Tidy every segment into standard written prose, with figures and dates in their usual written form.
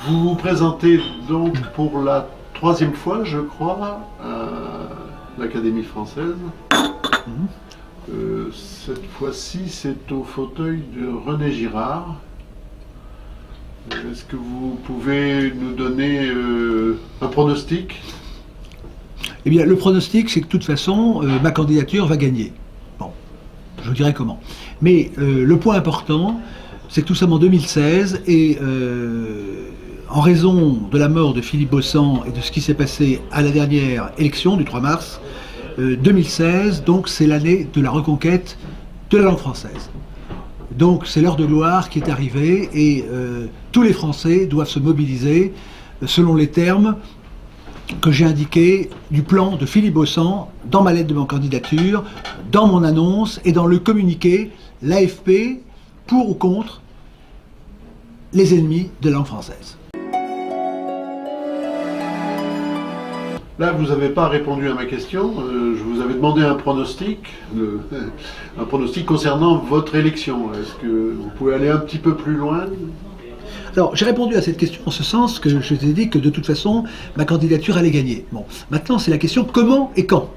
Vous vous présentez donc pour la troisième fois, je crois, à l'Académie française. Cette fois-ci, c'est au fauteuil de René Girard. Est-ce que vous pouvez nous donner un pronostic? Eh bien, le pronostic, c'est que de toute façon, ma candidature va gagner. Bon, je vous dirai comment. Mais le point important, c'est que nous sommes en 2016 et en raison de la mort de Philippe Beaussant et de ce qui s'est passé à la dernière élection du 3 mars 2016, donc c'est l'année de la reconquête de la langue française. Donc c'est l'heure de gloire qui est arrivée et tous les Français doivent se mobiliser selon les termes que j'ai indiqués du plan de Philippe Beaussant dans ma lettre de ma candidature, dans mon annonce et dans le communiqué l'AFP pour ou contre les ennemis de la langue française. Là, vous n'avez pas répondu à ma question. Je vous avais demandé un pronostic concernant votre élection. Est-ce que vous pouvez aller un petit peu plus loin? Alors, j'ai répondu à cette question en ce sens que je vous ai dit que de toute façon, ma candidature allait gagner. Bon, maintenant, c'est la question comment et quand.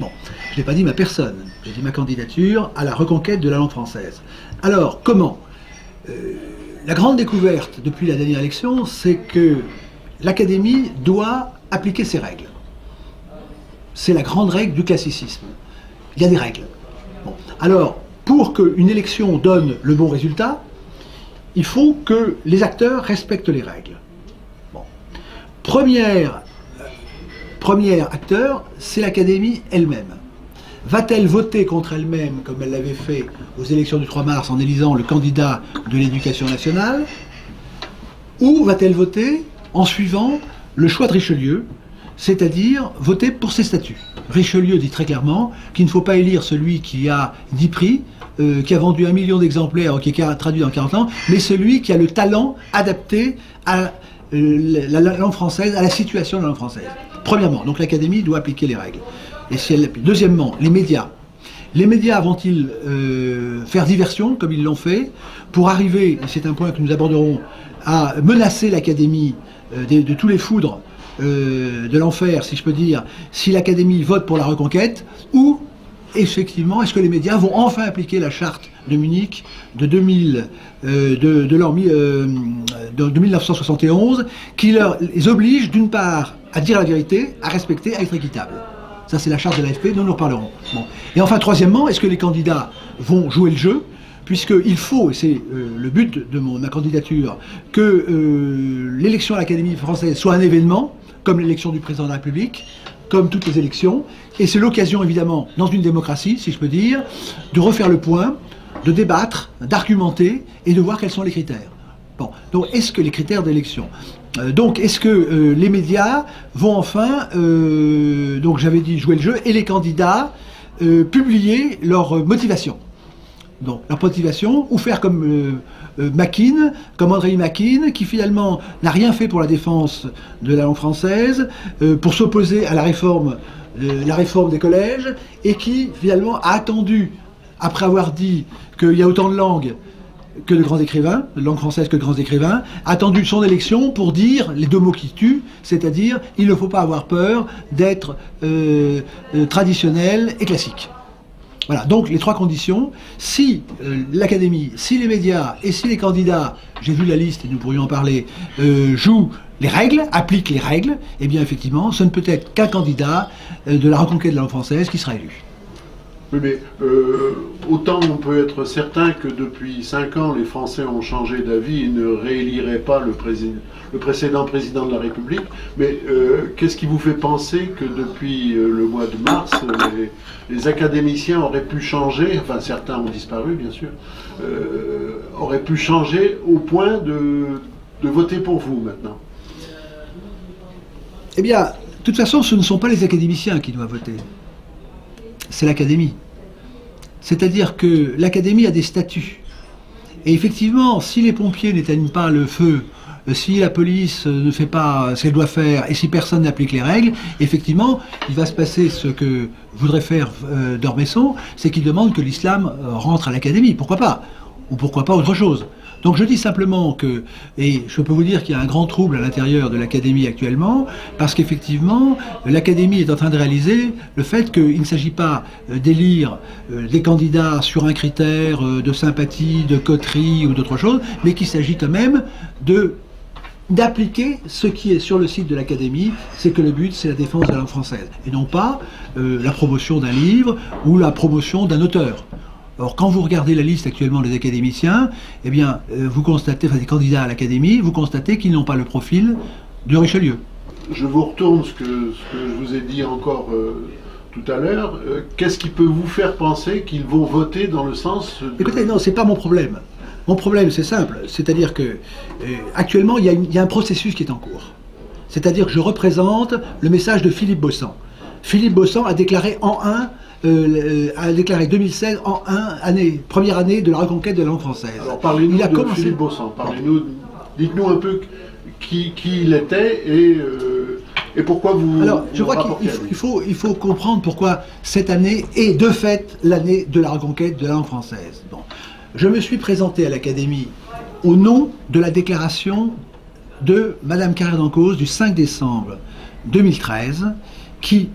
Bon, je n'ai pas dit ma personne, j'ai dit ma candidature à la reconquête de la langue française. Alors, comment? La grande découverte depuis la dernière élection, c'est que l'Académie doit appliquer ses règles. C'est la grande règle du classicisme. Il y a des règles. Bon. Alors, pour qu'une élection donne le bon résultat, il faut que les acteurs respectent les règles. Bon. Premier acteur, c'est l'Académie elle-même. Va-t-elle voter contre elle-même, comme elle l'avait fait aux élections du 3 mars en élisant le candidat de l'éducation nationale, ou va-t-elle voter en suivant le choix de Richelieu, c'est-à-dire voter pour ses statuts? Richelieu dit très clairement qu'il ne faut pas élire celui qui a 10 prix, qui a vendu 1 million d'exemplaires, qui est traduit dans 40 ans, mais celui qui a le talent adapté à la langue française, à la situation de la langue française. Premièrement, donc l'Académie doit appliquer les règles. Et si elle l'applique. Deuxièmement, les médias. Les médias vont-ils faire diversion, comme ils l'ont fait, pour arriver, et c'est un point que nous aborderons, à menacer l'Académie de tous les foudres de l'enfer, si je peux dire, si l'Académie vote pour la reconquête, ou effectivement, est-ce que les médias vont enfin appliquer la charte de Munich de 1971, qui les oblige d'une part à dire la vérité, à respecter, à être équitable. Ça, c'est la charte de l'AFP, nous en reparlerons. Bon. Et enfin, troisièmement, est-ce que les candidats vont jouer le jeu? Puisqu'il faut, et c'est le but de ma candidature, que l'élection à l'Académie française soit un événement, comme l'élection du président de la République, comme toutes les élections, et c'est l'occasion, évidemment, dans une démocratie, si je peux dire, de refaire le point, de débattre, d'argumenter, et de voir quels sont les critères. Bon, donc est-ce que les critères d'élection donc, est-ce que les médias vont enfin, donc j'avais dit jouer le jeu, et les candidats publier leur motivation? Donc, leur motivation, ou faire comme Mackin, comme André Mackin, qui finalement n'a rien fait pour la défense de la langue française, pour s'opposer à la réforme des collèges, et qui finalement a attendu, après avoir dit qu'il y a autant de langues que de grands écrivains, de langue française que de grands écrivains, a attendu son élection pour dire les deux mots qui tuent, c'est-à-dire il ne faut pas avoir peur d'être traditionnel et classique. Voilà, donc les trois conditions, si l'Académie, si les médias et si les candidats, j'ai vu la liste et nous pourrions en parler, jouent les règles, appliquent les règles, eh bien effectivement, ce ne peut être qu'un candidat de la reconquête de la langue française qui sera élu. Oui, mais autant on peut être certain que depuis 5 ans, les Français ont changé d'avis et ne rééliraient pas le précédent président de la République. Mais qu'est-ce qui vous fait penser que depuis le mois de mars, les académiciens auraient pu changer, enfin certains ont disparu bien sûr, auraient pu changer au point de voter pour vous maintenant? Eh bien, de toute façon, ce ne sont pas les académiciens qui doivent voter. C'est l'Académie. C'est-à-dire que l'Académie a des statuts. Et effectivement, si les pompiers n'éteignent pas le feu, si la police ne fait pas ce qu'elle doit faire, et si personne n'applique les règles, effectivement, il va se passer ce que voudrait faire d'Ormesson, c'est qu'il demande que l'islam rentre à l'Académie. Pourquoi pas? Ou pourquoi pas autre chose? Donc je dis simplement que, et je peux vous dire qu'il y a un grand trouble à l'intérieur de l'Académie actuellement, parce qu'effectivement, l'Académie est en train de réaliser le fait qu'il ne s'agit pas d'élire des candidats sur un critère de sympathie, de coterie ou d'autre chose, mais qu'il s'agit quand même d'appliquer ce qui est sur le site de l'Académie, c'est que le but c'est la défense de la langue française, et non pas la promotion d'un livre ou la promotion d'un auteur. Or, quand vous regardez la liste actuellement des académiciens, eh bien, vous constatez, enfin des candidats à l'Académie, vous constatez qu'ils n'ont pas le profil de Richelieu. Je vous retourne ce que je vous ai dit encore tout à l'heure. Qu'est-ce qui peut vous faire penser qu'ils vont voter dans le sens de... Écoutez, non, c'est pas mon problème. Mon problème, c'est simple, c'est-à-dire que actuellement, il y a un processus qui est en cours. C'est-à-dire que je représente le message de Philippe Beaussan. Philippe Beaussan a déclaré a déclaré 2016 en première année de la reconquête de la langue française. Alors parlez-nous de Philippe Beaussan, dites-nous un peu qui il était et pourquoi vous... Alors, je crois qu'il faut comprendre pourquoi cette année est de fait l'année de la reconquête de la langue française. Bon. Je me suis présenté à l'Académie au nom de la déclaration de Madame Carrère d'Encausse du 5 décembre 2013 qui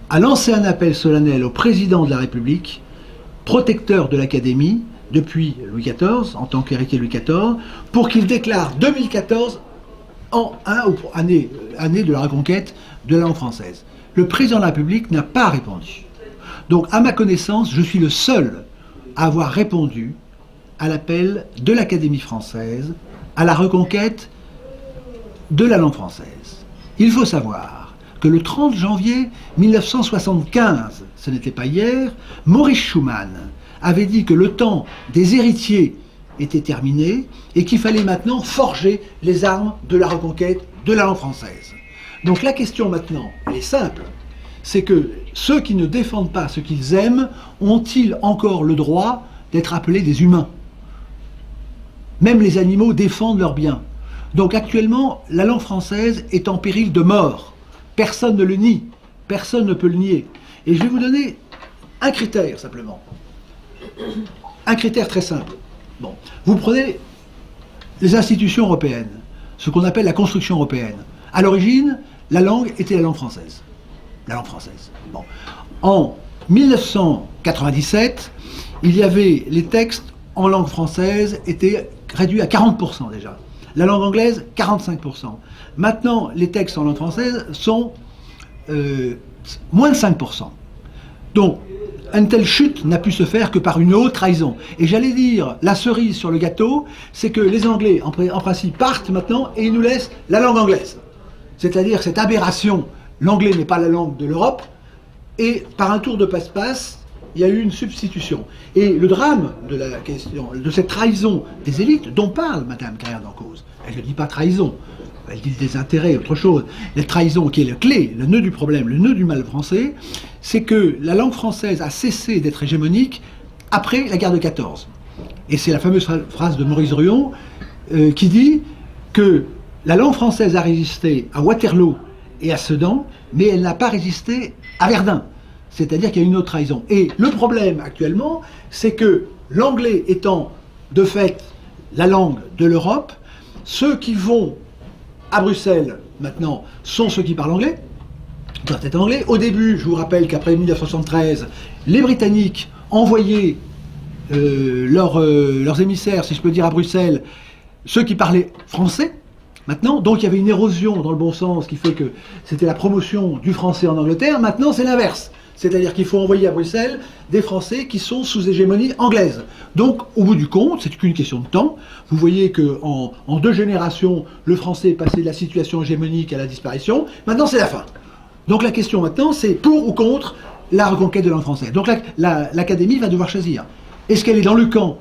a lancé un appel solennel au président de la République, protecteur de l'Académie depuis Louis XIV, en tant qu'héritier de Louis XIV, pour qu'il déclare 2014 année de la reconquête de la langue française. Le président de la République n'a pas répondu. Donc, à ma connaissance, je suis le seul à avoir répondu à l'appel de l'Académie française à la reconquête de la langue française. Il faut savoir que le 30 janvier 1975, ce n'était pas hier, Maurice Schumann avait dit que le temps des héritiers était terminé et qu'il fallait maintenant forger les armes de la reconquête de la langue française. Donc la question maintenant, elle est simple, c'est que ceux qui ne défendent pas ce qu'ils aiment, ont-ils encore le droit d'être appelés des humains? Même les animaux défendent leurs biens. Donc actuellement, la langue française est en péril de mort. Personne ne le nie, personne ne peut le nier. Et je vais vous donner un critère simplement. Un critère très simple. Bon, vous prenez les institutions européennes, ce qu'on appelle la construction européenne. À l'origine, la langue était la langue française. La langue française. Bon. En 1997, il y avait les textes en langue française étaient réduits à 40% déjà. La langue anglaise, 45%. Maintenant, les textes en langue française sont moins de 5%. Donc, une telle chute n'a pu se faire que par une haute trahison. Et j'allais dire, la cerise sur le gâteau, c'est que les Anglais, en principe, partent maintenant et ils nous laissent la langue anglaise. C'est-à-dire cette aberration, l'anglais n'est pas la langue de l'Europe, et par un tour de passe-passe, il y a eu une substitution. Et le drame de la question, de cette trahison des élites dont parle Madame Carrère d'Encausse, elle ne dit pas trahison, elle dit des intérêts, autre chose. La trahison qui est la clé, le nœud du problème, le nœud du mal français, c'est que la langue française a cessé d'être hégémonique après la guerre de 14. Et c'est la fameuse phrase de Maurice Druon qui dit que la langue française a résisté à Waterloo et à Sedan, mais elle n'a pas résisté à Verdun. C'est-à-dire qu'il y a une autre trahison. Et le problème actuellement, c'est que l'anglais étant de fait la langue de l'Europe, ceux qui vont à Bruxelles maintenant sont ceux qui parlent anglais, doivent être anglais. Au début, je vous rappelle qu'après 1973, les Britanniques envoyaient leurs émissaires, si je peux dire, à Bruxelles, ceux qui parlaient français. Maintenant, donc il y avait une érosion dans le bon sens qui fait que c'était la promotion du français en Angleterre. Maintenant, c'est l'inverse. C'est-à-dire qu'il faut envoyer à Bruxelles des Français qui sont sous hégémonie anglaise. Donc, au bout du compte, c'est qu'une question de temps. Vous voyez qu'en 2 générations, le français est passé de la situation hégémonique à la disparition. Maintenant, c'est la fin. Donc la question maintenant, c'est pour ou contre la reconquête de la langue française. Donc l'Académie va devoir choisir. Est-ce qu'elle est dans le camp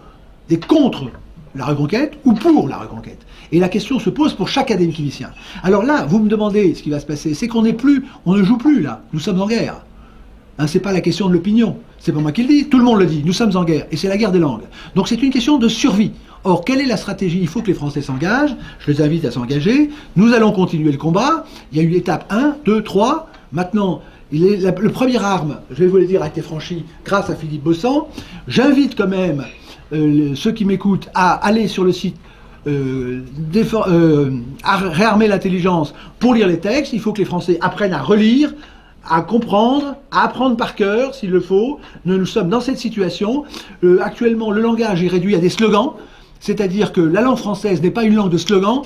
des contre la reconquête ou pour la reconquête? Et la question se pose pour chaque académicien. Alors là, vous me demandez ce qui va se passer. C'est qu'on ne joue plus là. Nous sommes en guerre. Hein, c'est pas la question de l'opinion. C'est pas moi qui le dis. Tout le monde le dit. Nous sommes en guerre. Et c'est la guerre des langues. Donc c'est une question de survie. Or, quelle est la stratégie? Il faut que les Français s'engagent. Je les invite à s'engager. Nous allons continuer le combat. Il y a eu l'étape 1, 2, 3. Maintenant, le première arme, je vais vous le dire, a été franchie grâce à Philippe Beaussan. J'invite quand même ceux qui m'écoutent à aller sur le site à réarmer l'intelligence pour lire les textes. Il faut que les Français apprennent à relire, à comprendre, à apprendre par cœur s'il le faut. Nous sommes dans cette situation. Actuellement, le langage est réduit à des slogans, c'est-à-dire que la langue française n'est pas une langue de slogans.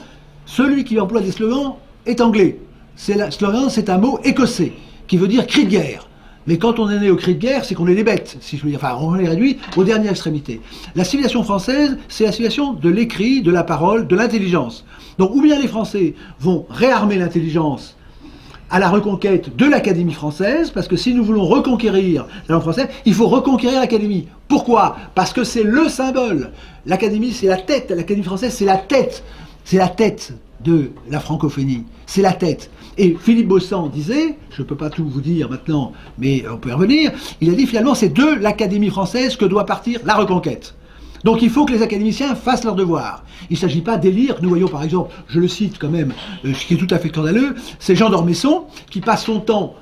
Celui qui emploie des slogans est anglais. Slogan, c'est un mot écossais qui veut dire cri de guerre. Mais quand on est né au cri de guerre, c'est qu'on est des bêtes, si je veux dire. Enfin, on est réduit aux dernières extrémités. La civilisation française, c'est la civilisation de l'écrit, de la parole, de l'intelligence. Donc, ou bien les Français vont réarmer l'intelligence à la reconquête de l'Académie française, parce que si nous voulons reconquérir la langue française, il faut reconquérir l'Académie. Pourquoi? Parce que c'est le symbole. L'Académie, c'est la tête. L'Académie française, c'est la tête. C'est la tête de la francophonie. C'est la tête. Et Philippe Beaussant disait, je ne peux pas tout vous dire maintenant, mais on peut y revenir, il a dit finalement c'est de l'Académie française que doit partir la reconquête. Donc il faut que les académiciens fassent leur devoir. Il ne s'agit pas d'élire. Nous voyons par exemple, je le cite quand même, ce qui est tout à fait scandaleux, c'est Jean d'Ormesson qui passe son temps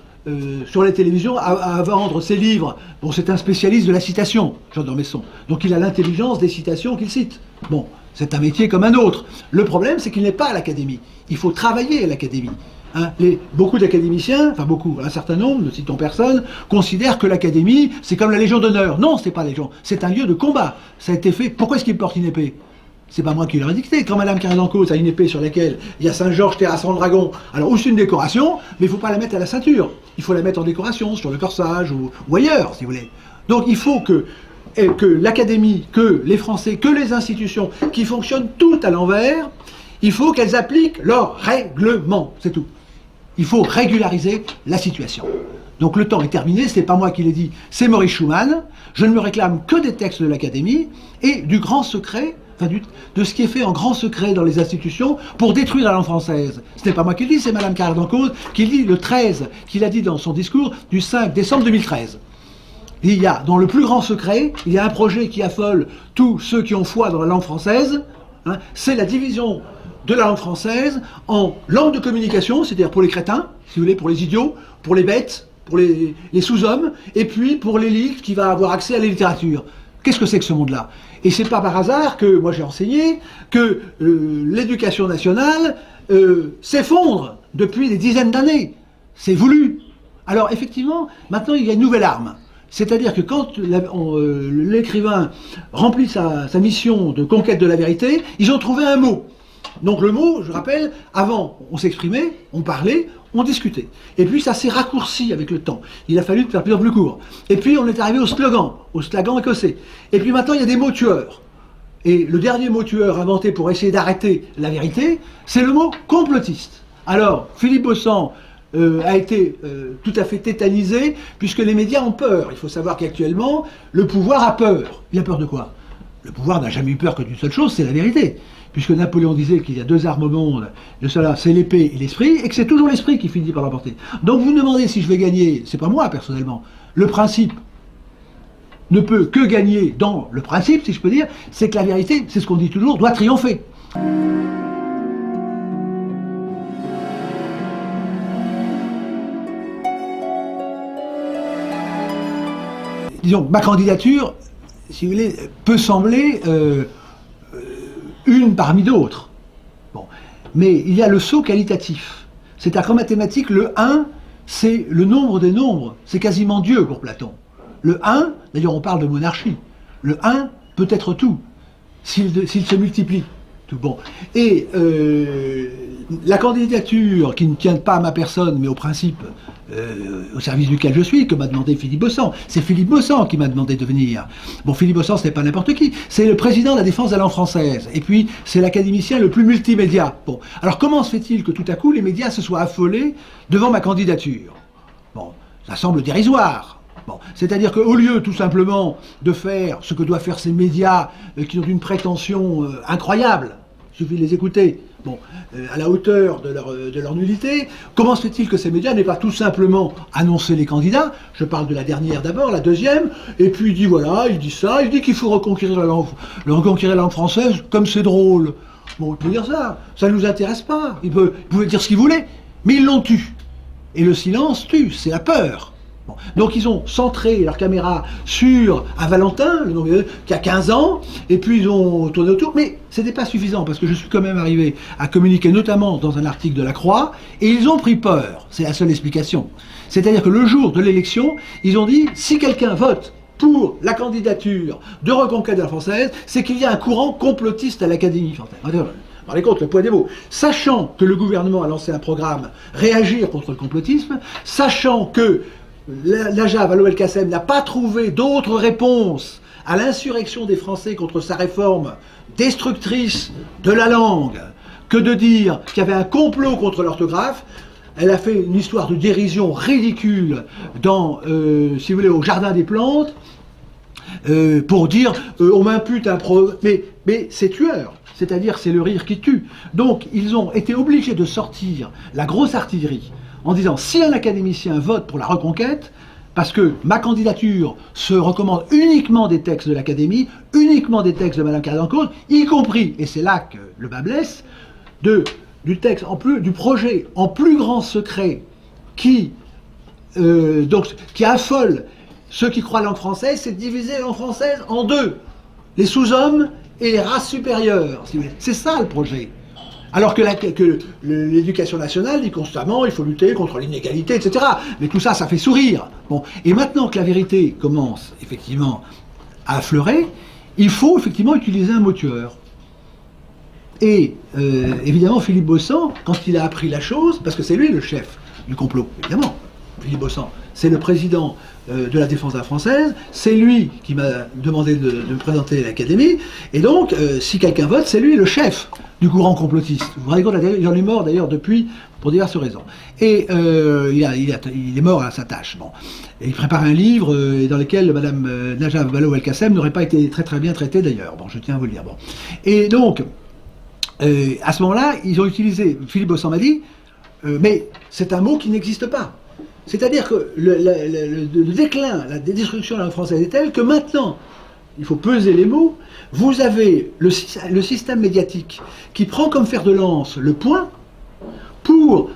sur les télévisions à vendre ses livres. Bon, c'est un spécialiste de la citation, Jean d'Ormesson. Donc il a l'intelligence des citations qu'il cite. Bon, c'est un métier comme un autre. Le problème, c'est qu'il n'est pas à l'Académie. Il faut travailler à l'Académie. Hein, beaucoup d'académiciens, enfin beaucoup, un certain nombre, ne citons personne, considèrent que l'Académie, c'est comme la Légion d'honneur. Non, c'est pas la Légion, c'est un lieu de combat. Ça a été fait. Pourquoi est-ce qu'il porte une épée? C'est pas moi qui l'aurais dicté. Quand Madame Carré-Lancôte a une épée sur laquelle il y a Saint-Georges terrassant le dragon, alors ou c'est une décoration, mais il ne faut pas la mettre à la ceinture. Il faut la mettre en décoration, sur le corsage ou ailleurs, si vous voulez. Donc il faut que l'Académie, que les Français, que les institutions qui fonctionnent toutes à l'envers, il faut qu'elles appliquent leur règlement. C'est tout. Il faut régulariser la situation. Donc le temps est terminé, ce n'est pas moi qui l'ai dit, c'est Maurice Schumann. Je ne me réclame que des textes de l'Académie et du grand secret, enfin de ce qui est fait en grand secret dans les institutions pour détruire la langue française. Ce n'est pas moi qui le dis, c'est Madame Carré-Lancôte qui le dit le 13, qui l'a dit dans son discours du 5 décembre 2013. Il y a, dans le plus grand secret, il y a un projet qui affole tous ceux qui ont foi dans la langue française, hein, c'est la division de la langue française en langue de communication, c'est-à-dire pour les crétins, si vous voulez, pour les idiots, pour les bêtes, pour les sous-hommes, et puis pour l'élite qui va avoir accès à la littérature. Qu'est-ce que c'est que ce monde-là? Et c'est pas par hasard que, moi j'ai enseigné, que l'éducation nationale s'effondre depuis des dizaines d'années. C'est voulu. Alors effectivement, maintenant il y a une nouvelle arme. C'est-à-dire que quand l'écrivain remplit sa mission de conquête de la vérité, ils ont trouvé un mot. Donc le mot, je rappelle, avant on s'exprimait, on parlait, on discutait. Et puis ça s'est raccourci avec le temps. Il a fallu faire plus en plus court. Et puis on est arrivé au slogan écossais. Et puis maintenant il y a des mots tueurs. Et le dernier mot tueur inventé pour essayer d'arrêter la vérité, c'est le mot complotiste. Alors, Philippe Beaussant a été tout à fait tétanisé, puisque les médias ont peur. Il faut savoir qu'actuellement, le pouvoir a peur. Il a peur de quoi? Le pouvoir n'a jamais eu peur que d'une seule chose, c'est la vérité. Puisque Napoléon disait qu'il y a deux armes au monde, de cela c'est l'épée et l'esprit, et que c'est toujours l'esprit qui finit par l'emporter. Donc vous me demandez si je vais gagner, c'est pas moi personnellement. Le principe ne peut que gagner dans le principe, si je peux dire, c'est que la vérité, c'est ce qu'on dit toujours, doit triompher. Disons, ma candidature, si vous voulez, peut sembler une parmi d'autres. Bon. Mais il y a le saut qualitatif. C'est-à-dire qu'en mathématiques, le 1, c'est le nombre des nombres. C'est quasiment Dieu pour Platon. Le 1, d'ailleurs on parle de monarchie, le 1 peut être tout, s'il se multiplie. Tout bon. Et la candidature qui ne tient pas à ma personne, mais au principe au service duquel je suis, que m'a demandé Philippe Beaussant. C'est Philippe Beaussant qui m'a demandé de venir. Bon, Philippe Beaussant, ce n'est pas n'importe qui. C'est le président de la défense de la langue française. Et puis, c'est l'académicien le plus multimédia. Bon, alors comment se fait-il que tout à coup, les médias se soient affolés devant ma candidature? Bon, ça semble dérisoire. Bon, c'est-à-dire qu'au lieu tout simplement de faire ce que doivent faire ces médias qui ont une prétention incroyable, il suffit de les écouter, bon, à la hauteur de leur nullité, comment se fait-il que ces médias n'aient pas tout simplement annoncé les candidats? Je parle de la dernière d'abord, la deuxième, et puis il dit voilà, il dit ça, il dit qu'il faut reconquérir la langue française, comme c'est drôle. Bon, il peut dire ça ne nous intéresse pas, il pouvait dire ce qu'il voulait, mais ils l'ont tu. Et le silence tue, c'est la peur. Bon. Donc ils ont centré leur caméra sur un Valentin, qui a 15 ans, et puis ils ont tourné autour, mais c'était pas suffisant, parce que je suis quand même arrivé à communiquer, notamment dans un article de La Croix, et ils ont pris peur, c'est la seule explication. C'est-à-dire que le jour de l'élection, ils ont dit, si quelqu'un vote pour la candidature de reconquête de la française, c'est qu'il y a un courant complotiste à l'Académie française. Vous vous rendez compte, le poids des mots. Sachant que le gouvernement a lancé un programme Réagir contre le complotisme, sachant que Najat Vallaud-Belkacem n'a pas trouvé d'autres réponses à l'insurrection des Français contre sa réforme destructrice de la langue que de dire qu'il y avait un complot contre l'orthographe, elle a fait une histoire de dérision ridicule dans, si vous voulez, au Jardin des Plantes, pour dire on m'impute un mais c'est tueur, c'est-à-dire c'est le rire qui tue. Donc ils ont été obligés de sortir la grosse artillerie en disant si un académicien vote pour la reconquête, parce que ma candidature se recommande uniquement des textes de l'Académie, uniquement des textes de Madame Carré-d'Encausse, y compris, et c'est là que le bas blesse, du texte, du projet en plus grand secret qui affole ceux qui croient à la langue française, c'est de diviser la langue française en deux, les sous-hommes et les races supérieures. Si vous voulez. C'est ça le projet. Alors que l'éducation nationale dit constamment il faut lutter contre l'inégalité, etc. Mais tout ça, ça fait sourire. Bon. Et maintenant que la vérité commence effectivement à affleurer, il faut effectivement utiliser un mot tueur. Et évidemment, Philippe Beaussant, quand il a appris la chose, parce que c'est lui le chef du complot, évidemment, Philippe Beaussant, c'est le président de la Défense française, c'est lui qui m'a demandé de me présenter à l'Académie, et donc, si quelqu'un vote, c'est lui le chef du courant complotiste. Vous vous rendez compte, il en est mort d'ailleurs depuis, pour diverses raisons. Et il est mort à sa tâche. Bon. Et il prépare un livre dans lequel Madame Najat Vallaud-Belkacem n'aurait pas été très très bien traitée d'ailleurs. Bon, je tiens à vous le dire. Bon. Et donc, à ce moment-là, ils ont utilisé, Philippe Beaussant m'a dit, mais c'est un mot qui n'existe pas. C'est-à-dire que le déclin, la destruction de la langue française est telle que maintenant, il faut peser les mots, vous avez le système médiatique qui prend comme fer de lance le point pour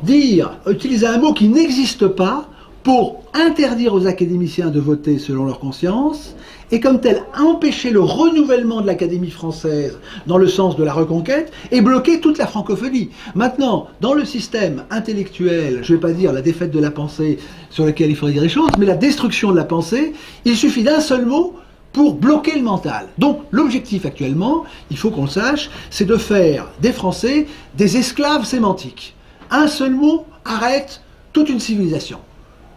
utiliser un mot qui n'existe pas pour interdire aux académiciens de voter selon leur conscience et comme tel empêcher le renouvellement de l'Académie française dans le sens de la reconquête et bloquer toute la francophonie. Maintenant, dans le système intellectuel, je ne vais pas dire la défaite de la pensée sur laquelle il faudrait dire les choses, mais la destruction de la pensée, il suffit d'un seul mot pour bloquer le mental. Donc l'objectif actuellement, il faut qu'on le sache, c'est de faire des Français des esclaves sémantiques. Un seul mot arrête toute une civilisation,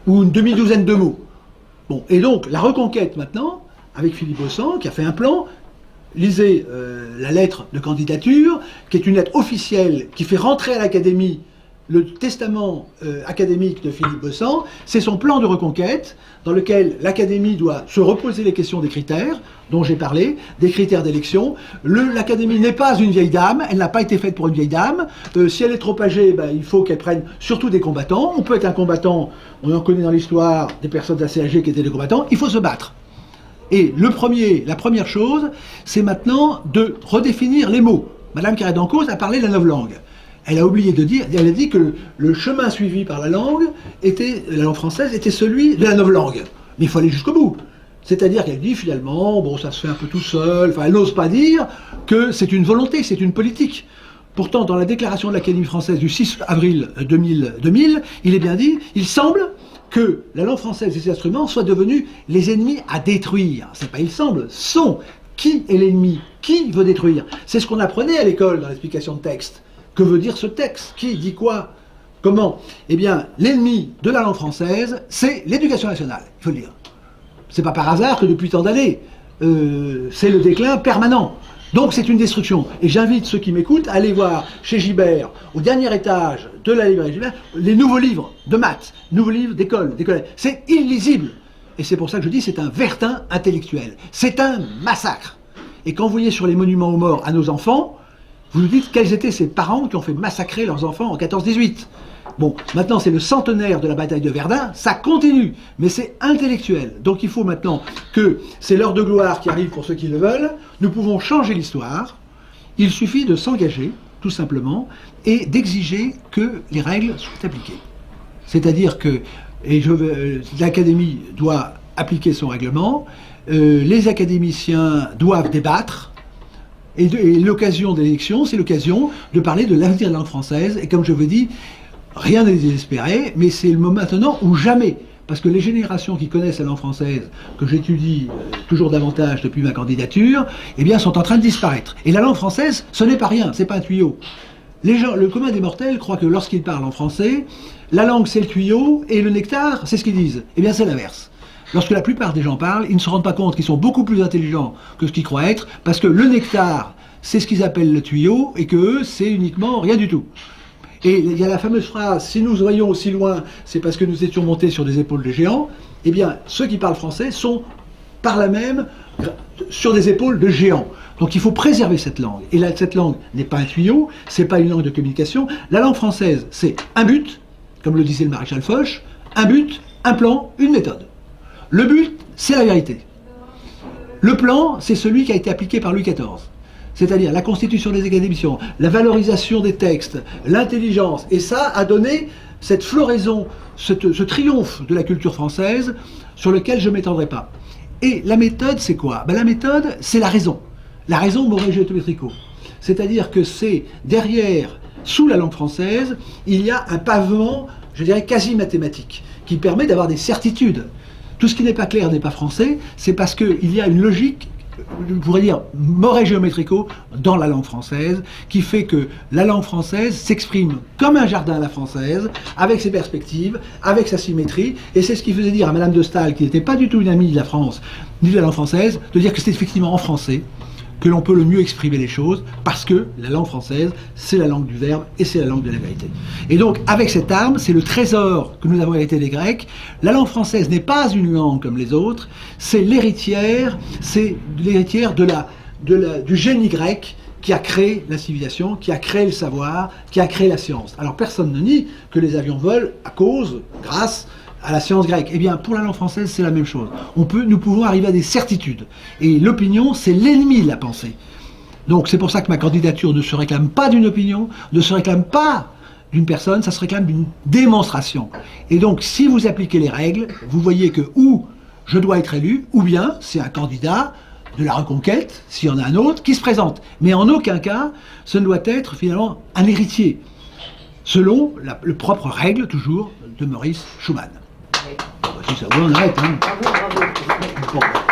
ou une demi-douzaine de mots. Bon, et donc la reconquête maintenant, avec Philippe Beaussant, qui a fait un plan, lisez la lettre de candidature, qui est une lettre officielle, qui fait rentrer à l'Académie le testament académique de Philippe Beaussant, c'est son plan de reconquête, dans lequel l'Académie doit se reposer les questions des critères, dont j'ai parlé, des critères d'élection. L'Académie n'est pas une vieille dame, elle n'a pas été faite pour une vieille dame. Si elle est trop âgée, il faut qu'elle prenne surtout des combattants. On peut être un combattant, on en connaît dans l'histoire des personnes assez âgées qui étaient des combattants, il faut se battre. Et la première chose, c'est maintenant de redéfinir les mots. Madame Carré-d'Encausse a parlé de la novlangue. Elle a oublié de dire, elle a dit que le chemin suivi par la langue française était celui de la novlangue. Mais il faut aller jusqu'au bout. C'est-à-dire qu'elle dit finalement, bon, ça se fait un peu tout seul, enfin, elle n'ose pas dire que c'est une volonté, c'est une politique. Pourtant, dans la déclaration de l'Académie française du 6 avril 2000, il est bien dit, il semble que la langue française et ses instruments soient devenus les ennemis à détruire. C'est pas il semble, sont. Qui est l'ennemi? Qui veut détruire? C'est ce qu'on apprenait à l'école dans l'explication de texte. Que veut dire ce texte? Qui dit quoi? Comment? Eh bien, l'ennemi de la langue française, c'est l'éducation nationale, il faut le dire. C'est pas par hasard que depuis tant d'années, c'est le déclin permanent. Donc c'est une destruction. Et j'invite ceux qui m'écoutent à aller voir chez Gibert, au dernier étage de la librairie Gibert, les nouveaux livres de maths, nouveaux livres d'école. C'est illisible. Et c'est pour ça que je dis c'est un Vertin intellectuel. C'est un massacre. Et quand vous voyez sur les monuments aux morts à nos enfants, vous nous dites quels étaient ces parents qui ont fait massacrer leurs enfants en 14-18. Bon, maintenant c'est le centenaire de la bataille de Verdun, ça continue, mais c'est intellectuel. Donc il faut maintenant que c'est l'heure de gloire qui arrive pour ceux qui le veulent, nous pouvons changer l'histoire, il suffit de s'engager, tout simplement, et d'exiger que les règles soient appliquées. C'est-à-dire que et l'Académie doit appliquer son règlement, les académiciens doivent débattre, et l'occasion de l'élection, c'est l'occasion de parler de l'avenir de la langue française, et comme je vous dis, rien n'est désespéré, mais c'est le moment maintenant ou jamais. Parce que les générations qui connaissent la langue française, que j'étudie toujours davantage depuis ma candidature, eh bien, sont en train de disparaître. Et la langue française, ce n'est pas rien, c'est pas un tuyau. Les gens, le commun des mortels croit que lorsqu'ils parlent en français, la langue c'est le tuyau et le nectar c'est ce qu'ils disent. Eh bien, c'est l'inverse. Lorsque la plupart des gens parlent, ils ne se rendent pas compte qu'ils sont beaucoup plus intelligents que ce qu'ils croient être, parce que le nectar, c'est ce qu'ils appellent le tuyau, et que eux, c'est uniquement rien du tout. Et il y a la fameuse phrase « si nous voyons aussi loin, c'est parce que nous étions montés sur des épaules de géants ». Eh bien, ceux qui parlent français sont par là même sur des épaules de géants. Donc il faut préserver cette langue. Et là, cette langue n'est pas un tuyau, c'est pas une langue de communication. La langue française, c'est un but, comme le disait le maréchal Foch, un but, un plan, une méthode. Le but, c'est la vérité. Le plan, c'est celui qui a été appliqué par Louis XIV. C'est-à-dire la constitution des académiciens, la valorisation des textes, l'intelligence. Et ça a donné cette floraison, ce triomphe de la culture française sur lequel je ne m'étendrai pas. Et la méthode, c'est quoi? La méthode, c'est la raison. La raison Morey-Géométrico. C'est-à-dire que c'est derrière, sous la langue française, il y a un pavement, je dirais, quasi mathématique, qui permet d'avoir des certitudes. Tout ce qui n'est pas clair n'est pas français, c'est parce qu'il y a une logique, je pourrais dire Morey-Géométrico, dans la langue française, qui fait que la langue française s'exprime comme un jardin à la française, avec ses perspectives, avec sa symétrie, et c'est ce qui faisait dire à Madame de Staël, qui n'était pas du tout une amie de la France, ni de la langue française, de dire que c'est effectivement en français que l'on peut le mieux exprimer les choses, parce que la langue française, c'est la langue du verbe et c'est la langue de la vérité. Et donc, avec cette arme, c'est le trésor que nous avons hérité des Grecs. La langue française n'est pas une langue comme les autres, c'est l'héritière du génie grec qui a créé la civilisation, qui a créé le savoir, qui a créé la science. Alors, personne ne nie que les avions volent grâce à la science grecque. Eh bien, pour la langue française, c'est la même chose. Nous pouvons arriver à des certitudes. Et l'opinion, c'est l'ennemi de la pensée. Donc, c'est pour ça que ma candidature ne se réclame pas d'une opinion, ne se réclame pas d'une personne, ça se réclame d'une démonstration. Et donc, si vous appliquez les règles, vous voyez que ou je dois être élu, ou bien c'est un candidat de la Reconquête, s'il y en a un autre, qui se présente. Mais en aucun cas, ce ne doit être finalement un héritier, selon le propre règle, toujours, de Maurice Schumann. Si ça vous, on arrête. Hein. Bravo, bravo. Bon.